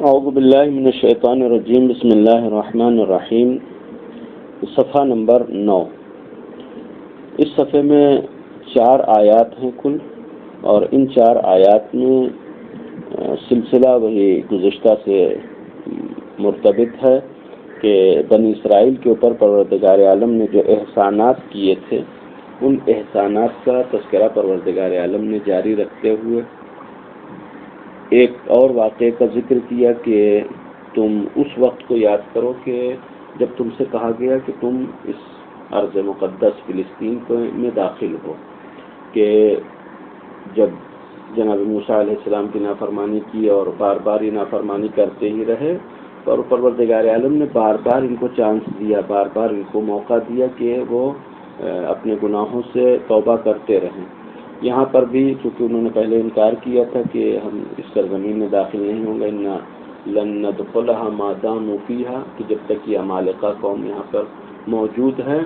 اعوذ باللہ من الشیطان الرجیم، بسم اللہ الرحمن الرحیم۔ صفحہ نمبر 9۔ اس صفحے میں 4 آیات ہیں کل، اور ان 4 آیات میں سلسلہ وہی گزشتہ سے مرتبط ہے کہ بنی اسرائیل کے اوپر پروردگار عالم نے جو احسانات کیے تھے، ان احسانات کا تذکرہ پروردگار عالم نے جاری رکھتے ہوئے ایک اور واقعے کا ذکر کیا کہ تم اس وقت کو یاد کرو کہ جب تم سے کہا گیا کہ تم اس ارض مقدس فلسطین میں داخل ہو، کہ جب جناب موسیٰ علیہ السلام کی نافرمانی کی اور بار بار یہ نافرمانی کرتے ہی رہے، اور پروردگار عالم نے بار بار ان کو چانس دیا، بار بار ان کو موقع دیا کہ وہ اپنے گناہوں سے توبہ کرتے رہیں۔ یہاں پر بھی چونکہ انہوں نے پہلے انکار کیا تھا کہ ہم اس سرزمین میں داخل نہیں ہوں گے، لن ندخلها ما داموا فيها، کہ جب تک یہ عمالقہ قوم یہاں پر موجود ہے،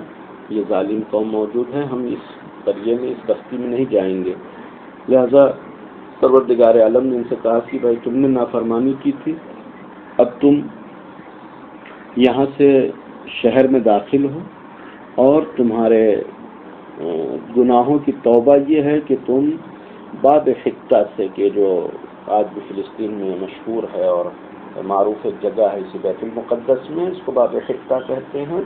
یہ ظالم قوم موجود ہے، ہم اس قریے میں، اس بستی میں نہیں جائیں گے۔ لہذا پروردگار عالم نے ان سے کہا کہ بھائی تم نے نافرمانی کی تھی، اب تم یہاں سے شہر میں داخل ہو، اور تمہارے گناہوں کی توبہ یہ ہے کہ تم باب حطہ سے، کہ جو آج بھی فلسطین میں مشہور ہے اور معروف ایک جگہ ہے اسی بیت المقدس میں، اس کو باب حطہ کہتے ہیں،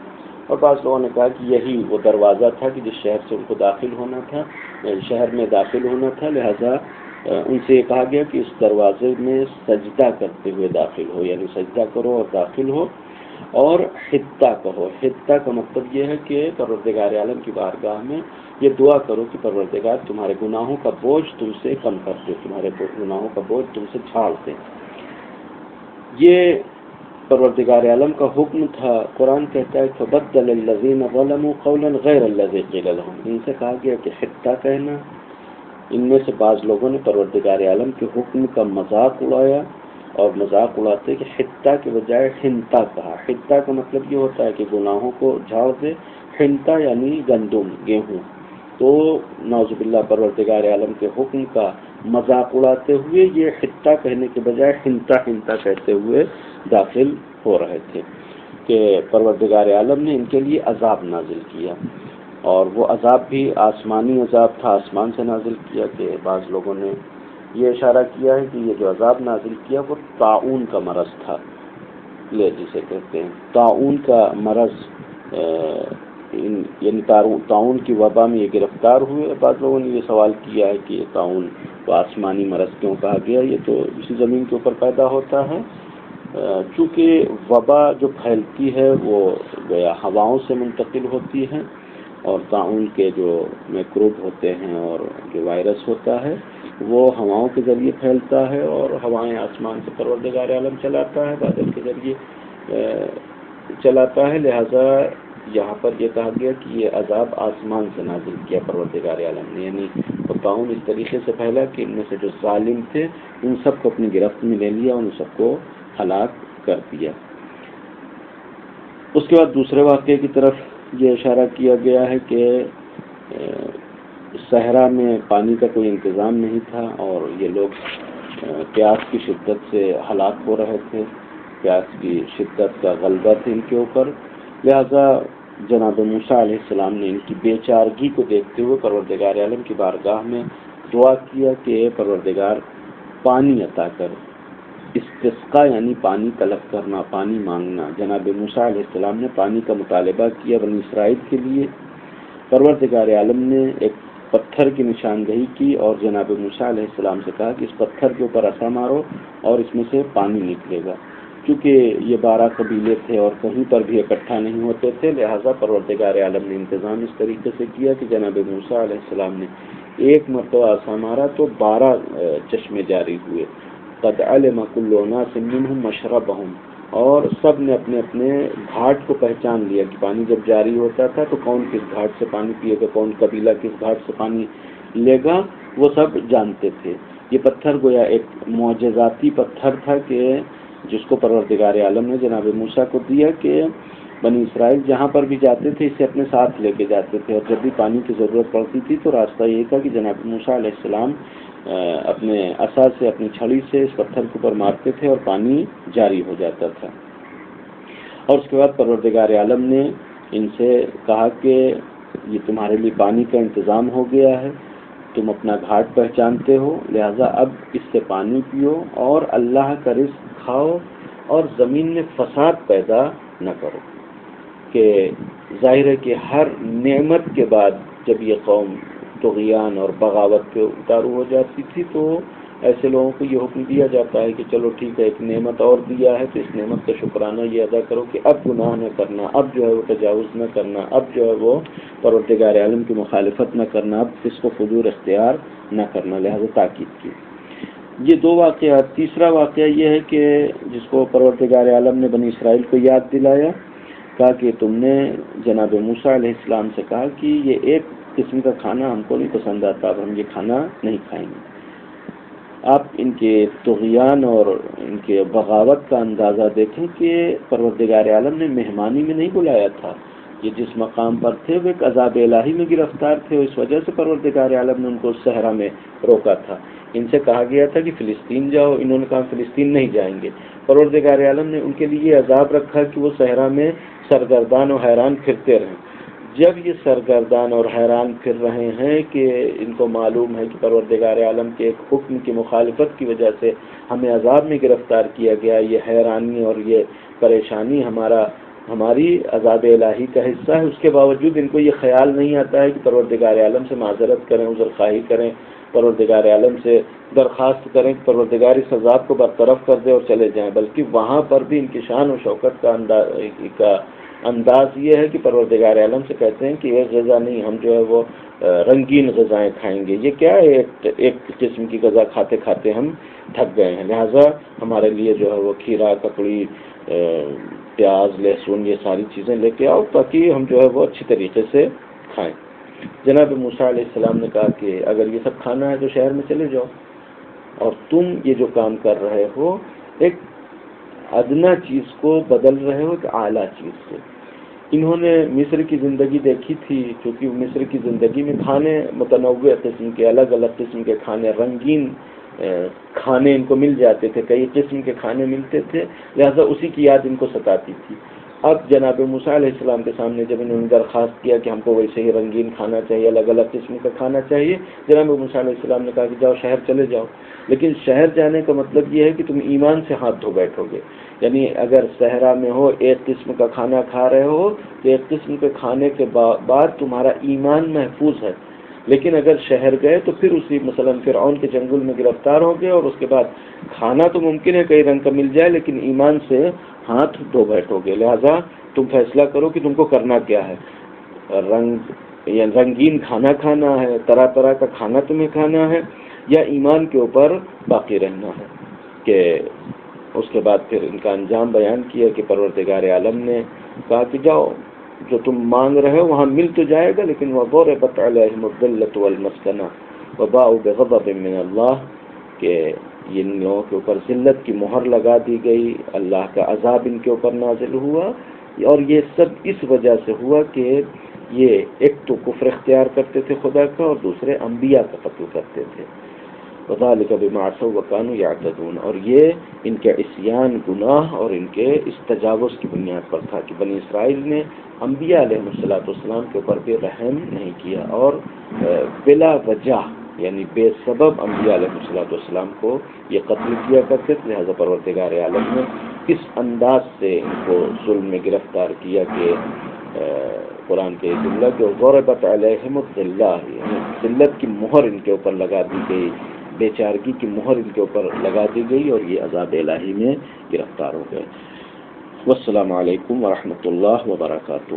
اور بعض لوگوں نے کہا کہ یہی وہ دروازہ تھا کہ جس شہر سے ان کو داخل ہونا تھا، شہر میں داخل ہونا تھا، لہذا ان سے یہ کہا گیا کہ اس دروازے میں سجدہ کرتے ہوئے داخل ہو، یعنی سجدہ کرو اور داخل ہو، اور حطہ کہو۔ حطہ کا مطلب یہ ہے کہ پروردگار عالم کی بارگاہ میں یہ دعا کرو کہ پروردگار تمہارے گناہوں کا بوجھ تم سے کم کر دے، تمہارے گناہوں کا بوجھ تم سے جھاڑ دے۔ یہ پروردگار عالم کا حکم تھا۔ قرآن کہتا ہے فَبَدَّلَ الَّذِينَ ظَلَمُوا قَوْلًا غَيْرَ الَّذِي قِيلَ لَهُمْ، ان سے کہا گیا کہ حطہ کہنا۔ ان میں سے بعض لوگوں نے پروردگار عالم کے حکم کا مذاق اڑایا، اور مذاق اڑاتے کہ حطہ کے بجائے حنطہ کہا۔ حطہ کا مطلب یہ ہوتا ہے کہ گناہوں کو جھاڑ دے، حنطہ یعنی گندم، گیہوں۔ تو نعوذ باللہ پروردگار عالم کے حکم کا مذاق اڑاتے ہوئے یہ حطہ کہنے کے بجائے حنطہ کہتے ہوئے داخل ہو رہے تھے، کہ پروردگار عالم نے ان کے لیے عذاب نازل کیا، اور وہ عذاب بھی آسمانی عذاب تھا، آسمان سے نازل کیا۔ کہ بعض لوگوں نے یہ اشارہ کیا ہے کہ یہ جو عذاب نازل کیا وہ طاعون کا مرض تھا، جسے کہتے ہیں طاعون کا مرض، یعنی طاعون کی وبا میں یہ گرفتار ہوئے۔ بعض لوگوں نے یہ سوال کیا ہے کہ یہ طاعون کو آسمانی مرض کیوں کہا گیا؟ یہ تو اسی زمین کے اوپر پیدا ہوتا ہے، چونکہ وبا جو پھیلتی ہے وہ گویا ہواؤں سے منتقل ہوتی ہے، اور طاعون کے جو میکروب ہوتے ہیں اور جو وائرس ہوتا ہے وہ ہواؤں کے ذریعے پھیلتا ہے، اور ہوائیں آسمان سے پروردگار عالم چلاتا ہے، بادل کے ذریعے چلاتا ہے۔ لہذا یہاں پر یہ کہا گیا کہ یہ عذاب آسمان سے نازل کیا پروردگار عالم نے، یعنی طاعون اس طریقے سے پھیلا کہ ان میں سے جو ظالم تھے ان سب کو اپنی گرفت میں لے لیا، ان سب کو ہلاک کر دیا۔ اس کے بعد دوسرے واقعے کی طرف یہ اشارہ کیا گیا ہے کہ صحرا میں پانی کا کوئی انتظام نہیں تھا، اور یہ لوگ پیاس کی شدت سے ہلاک ہو رہے تھے، پیاس کی شدت کا غلبہ تھا ان کے اوپر۔ لہذا جناب موسیٰ علیہ السلام نے ان کی بے چارگی کو دیکھتے ہوئے پروردگار عالم کی بارگاہ میں دعا کیا کہ پروردگار پانی عطا کر۔ استسقاء یعنی پانی طلب کرنا، پانی مانگنا۔ جناب موسیٰ علیہ السلام نے پانی کا مطالبہ کیا بنی اسرائیل کے لیے۔ پروردگار عالم نے ایک پتھر کی نشاندہی کی، اور جناب موسیٰ علیہ السلام سے کہا کہ اس پتھر کے اوپر عصا مارو اور اس میں سے پانی نکلے گا۔ چونکہ یہ 12 قبیلے تھے اور کہیں پر بھی اکٹھا نہیں ہوتے تھے، لہذا پروردگار عالم نے انتظام اس طریقے سے کیا کہ جناب موسیٰ علیہ السلام نے ایک مرتبہ عصا مارا تو 12 چشمے جاری ہوئے۔ قد علم كل اناس منهم مشربهم، اور سب نے اپنے اپنے گھاٹ کو پہچان لیا کہ پانی جب جاری ہوتا تھا تو کون کس گھاٹ سے پانی پیے گا، کون قبیلہ کس گھاٹ سے پانی لے گا، وہ سب جانتے تھے۔ یہ پتھر گویا ایک معجزاتی پتھر تھا کہ جس کو پروردگار عالم نے جناب موسیٰ کو دیا کہ بنی اسرائیل جہاں پر بھی جاتے تھے اسے اپنے ساتھ لے کے جاتے تھے، اور جب بھی پانی کی ضرورت پڑتی تھی تو راستہ یہ تھا کہ جناب موسیٰ علیہ السلام اپنے عصا سے، اپنی چھڑی سے اس پتھر کے اوپر مارتے تھے اور پانی جاری ہو جاتا تھا۔ اور اس کے بعد پروردگار عالم نے ان سے کہا کہ یہ تمہارے لیے پانی کا انتظام ہو گیا ہے، تم اپنا گھاٹ پہچانتے ہو، لہذا اب اس سے پانی پیو اور اللہ کا رزق کھاؤ اور زمین میں فساد پیدا نہ کرو۔ کہ ظاہر ہے کہ ہر نعمت کے بعد جب یہ قوم طغیان اور بغاوت پہ اتارو ہو جاتی تھی تو ایسے لوگوں کو یہ حکم دیا جاتا ہے کہ چلو ٹھیک ہے، ایک نعمت اور دیا ہے تو اس نعمت کا شکرانہ یہ ادا کرو کہ اب گناہ نہ کرنا، اب جو ہے وہ تجاوز نہ کرنا، اب جو ہے وہ پروردگار عالم کی مخالفت نہ کرنا، اب فسق و فجور اختیار نہ کرنا، لہذا تاکید کی۔ یہ دو واقعات۔ تیسرا واقعہ یہ ہے کہ جس کو پروردگار عالم نے بنی اسرائیل کو یاد دلایا، کہا کہ تم نے جناب موسیٰ علیہ السلام سے کہا کہ یہ ایک قسم کا کھانا ہم کو نہیں پسند آتا، اب ہم یہ کھانا نہیں کھائیں گے۔ آپ ان کے طغیان اور ان کے بغاوت کا اندازہ دیکھیں کہ پروردگار عالم نے مہمانی میں نہیں بلایا تھا، یہ جس مقام پر تھے وہ ایک عذاب الہی میں گرفتار تھے، اس وجہ سے پروردگار عالم نے ان کو اس صحرا میں روکا تھا۔ ان سے کہا گیا تھا کہ فلسطین جاؤ، انہوں نے کہا فلسطین نہیں جائیں گے۔ پروردگار عالم نے ان کے لیے یہ عذاب رکھا کہ وہ صحرا میں سرگردان و حیران پھرتے رہیں۔ جب یہ سرگردان اور حیران پھر رہے ہیں کہ ان کو معلوم ہے کہ پروردگار عالم کے ایک حکم کی مخالفت کی وجہ سے ہمیں عذاب میں گرفتار کیا گیا، یہ حیرانی اور یہ پریشانی ہماری عذاب الہی کا حصہ ہے، اس کے باوجود ان کو یہ خیال نہیں آتا ہے کہ پروردگار عالم سے معذرت کریں، عذر خواہی کریں، پروردگار عالم سے درخواست کریں کہ پروردگار اس عذاب کو برطرف کر دے اور چلے جائیں، بلکہ وہاں پر بھی ان کی شان و شوکت کا انداز یہ ہے کہ پروردگار عالم سے کہتے ہیں کہ ایک غذا نہیں، ہم جو ہے وہ رنگین غذائیں کھائیں گے۔ یہ کیا ہے، ایک قسم کی غذا کھاتے کھاتے ہم تھک گئے ہیں، لہٰذا ہمارے لیے جو ہے وہ کھیرا، ککڑی، پیاز، لہسن، یہ ساری چیزیں لے کے آؤ تاکہ ہم جو ہے وہ اچھی طریقے سے کھائیں۔ جناب موسیٰ علیہ السلام نے کہا کہ اگر یہ سب کھانا ہے تو شہر میں چلے جاؤ، اور تم یہ جو کام کر رہے ہو ایک ادنا چیز کو بدل رہے ہو ایک اعلیٰ چیز سے۔ انہوں نے مصر کی زندگی دیکھی تھی، چونکہ مصر کی زندگی میں کھانے متنوع قسم کے، الگ الگ قسم کے کھانے، رنگین کھانے ان کو مل جاتے تھے، کئی قسم کے کھانے ملتے تھے، لہذا اسی کی یاد ان کو ستاتی تھی۔ اب جناب موسیٰ علیہ السلام کے سامنے جب انہوں نے درخواست کیا کہ ہم کو ویسے ہی رنگین کھانا چاہیے، الگ الگ قسم کا کھانا چاہیے، جناب موسیٰ علیہ السلام نے کہا کہ جاؤ شہر چلے جاؤ، لیکن شہر جانے کا مطلب یہ ہے کہ تم ایمان سے ہاتھ دھو بیٹھو گے، یعنی اگر صحرا میں ہو ایک قسم کا کھانا کھا رہے ہو تو ایک قسم کے کھانے کے بعد تمہارا ایمان محفوظ ہے، لیکن اگر شہر گئے تو پھر اسی مثلا فرعون کے چنگل میں گرفتار ہو گئے، اور اس کے بعد کھانا تو ممکن ہے کئی رنگ کا مل جائے لیکن ایمان سے ہاتھ دھو بیٹھو گے، لہذا تم فیصلہ کرو کہ تم کو کرنا کیا ہے، رنگین کھانا کھانا ہے، طرح طرح کا کھانا تمہیں کھانا ہے، یا ایمان کے اوپر باقی رہنا ہے۔ کہ اس کے بعد پھر ان کا انجام بیان کیا کہ پروردگار عالم نے کہا کہ جاؤ، جو تم مانگ رہے ہو وہاں مل تو جائے گا، لیکن وَضُرِبَتْ عَلَيْهِمُ الذِّلَّةُ وَالْمَسْكَنَةُ وَبَاءُوا بِغَضَبٍ مِّنَ اللَّهِ، کہ ان لوگوں کے اوپر ذلت کی مہر لگا دی گئی، اللہ کا عذاب ان کے اوپر نازل ہوا، اور یہ سب اس وجہ سے ہوا کہ یہ ایک تو کفر اختیار کرتے تھے خدا کا، اور دوسرے انبیاء کا قتل کرتے تھے۔ وَذَلِكَ بِمَا عَصَوْا وَكَانُوا يَعْتَدُونَ، اور یہ ان کے عصیان، گناہ اور ان کے اس تجاوز کی بنیاد پر تھا کہ بنی اسرائیل نے انبیاء علیہ السلام کے اوپر بھی رحم نہیں کیا، اور بلا وجہ یعنی بے سبب انبیاء علیہ السلام کو یہ قتل کیا کرتے تھے، لہذا پروردگار عالم نے اس انداز سے ان کو ظلم میں گرفتار کیا کہ قرآن کے جملہ کہ ضربت علیہم الذلہ، یعنی ذلت کی مہر ان کے اوپر لگا دی گئی، بے چارگی کی مہر ان کے اوپر لگا دی گئی، اور یہ عذاب الہی میں گرفتار ہو گئے۔ والسلام علیکم ورحمۃ اللہ وبرکاتہ۔